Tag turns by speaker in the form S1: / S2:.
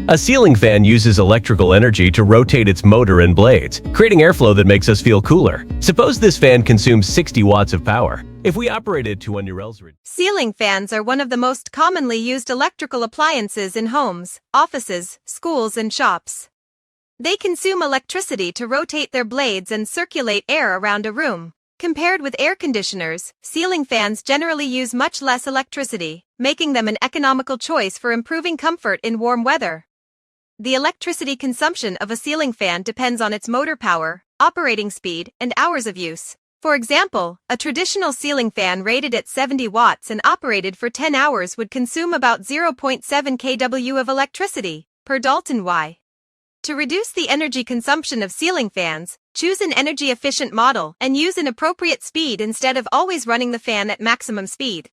S1: A ceiling fan uses electrical energy to rotate its motor and blades, creating airflow that makes us feel cooler. Suppose this fan consumes 60 watts of power. If we operated to 1 Urel's...
S2: Ceiling fans are one of the most commonly used electrical appliances in homes, offices, schools, and shops. They consume electricity to rotate their blades and circulate air around a room. Compared with air conditioners, ceiling fans generally use much less electricity, making them an economical choice for improving comfort in warm weather. The electricity consumption of a ceiling fan depends on its motor power, operating speed, and hours of use. For example, a traditional ceiling fan rated at 70 watts and operated for 10 hours would consume about 0.7 kW of electricity, per Dalton Y. To reduce the energy consumption of ceiling fans, choose an energy-efficient model and use an appropriate speed instead of always running the fan at maximum speed.